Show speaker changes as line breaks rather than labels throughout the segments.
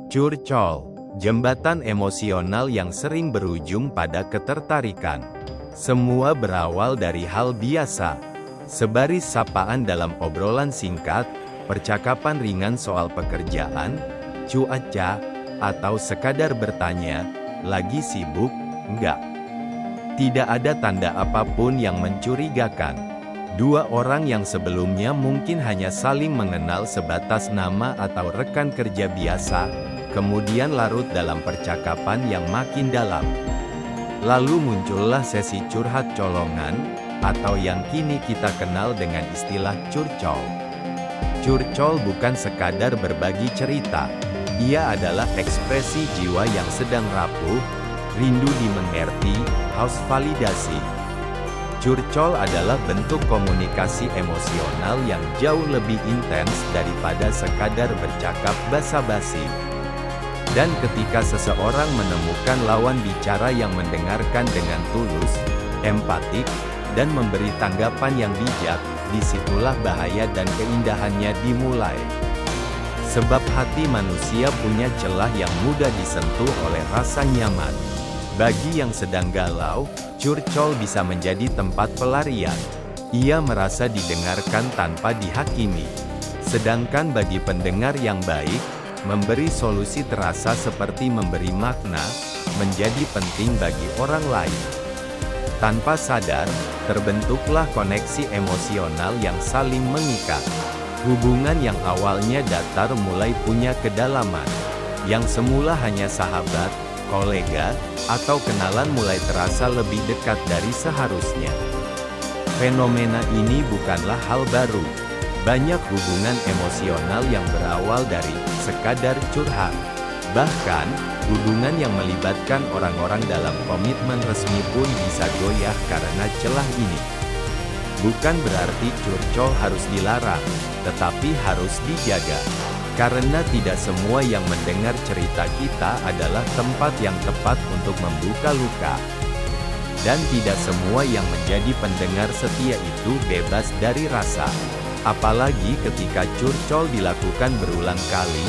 Curcol, jembatan emosional yang sering berujung pada ketertarikan. Semua berawal dari hal biasa. Sebaris sapaan dalam obrolan singkat, percakapan ringan soal pekerjaan, cuaca, atau sekadar bertanya, "Lagi sibuk, enggak?" Tidak ada tanda apapun yang mencurigakan. Dua orang yang sebelumnya mungkin hanya saling mengenal sebatas nama atau rekan kerja biasa, kemudian larut dalam percakapan yang makin dalam. Lalu muncullah sesi curhat colongan, atau yang kini kita kenal dengan istilah curcol. Curcol bukan sekadar berbagi cerita. Ia adalah ekspresi jiwa yang sedang rapuh, rindu dimengerti, haus validasi. Curcol adalah bentuk komunikasi emosional yang jauh lebih intens daripada sekadar bercakap basa-basi. Dan ketika seseorang menemukan lawan bicara yang mendengarkan dengan tulus, empatik, dan memberi tanggapan yang bijak, disitulah bahaya dan keindahannya dimulai. Sebab hati manusia punya celah yang mudah disentuh oleh rasa nyaman. Bagi yang sedang galau, curcol bisa menjadi tempat pelarian. Ia merasa didengarkan tanpa dihakimi. Sedangkan bagi pendengar yang baik, memberi solusi terasa seperti memberi makna, menjadi penting bagi orang lain. Tanpa sadar, terbentuklah koneksi emosional yang saling mengikat. Hubungan yang awalnya datar mulai punya kedalaman. Yang semula hanya sahabat, kolega, atau kenalan mulai terasa lebih dekat dari seharusnya. Fenomena ini bukanlah hal baru. Banyak hubungan emosional yang berawal dari sekadar curhat. Bahkan, hubungan yang melibatkan orang-orang dalam komitmen resmi pun bisa goyah karena celah ini. Bukan berarti curcol harus dilarang, tetapi harus dijaga. Karena tidak semua yang mendengar cerita kita adalah tempat yang tepat untuk membuka luka. Dan tidak semua yang menjadi pendengar setia itu bebas dari rasa. Apalagi ketika curcol dilakukan berulang kali,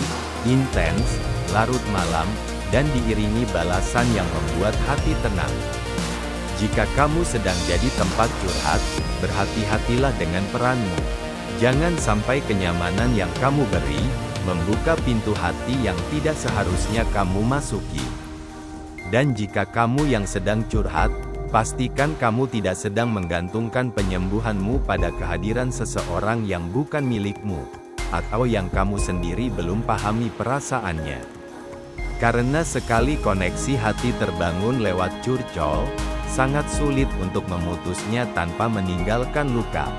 intens, larut malam, dan diiringi balasan yang membuat hati tenang. Jika kamu sedang jadi tempat curhat, berhati-hatilah dengan peranmu. Jangan sampai kenyamanan yang kamu beri, membuka pintu hati yang tidak seharusnya kamu masuki. Dan jika kamu yang sedang curhat, pastikan kamu tidak sedang menggantungkan penyembuhanmu pada kehadiran seseorang yang bukan milikmu, atau yang kamu sendiri belum pahami perasaannya. Karena sekali koneksi hati terbangun lewat curcol, sangat sulit untuk memutusnya tanpa meninggalkan luka.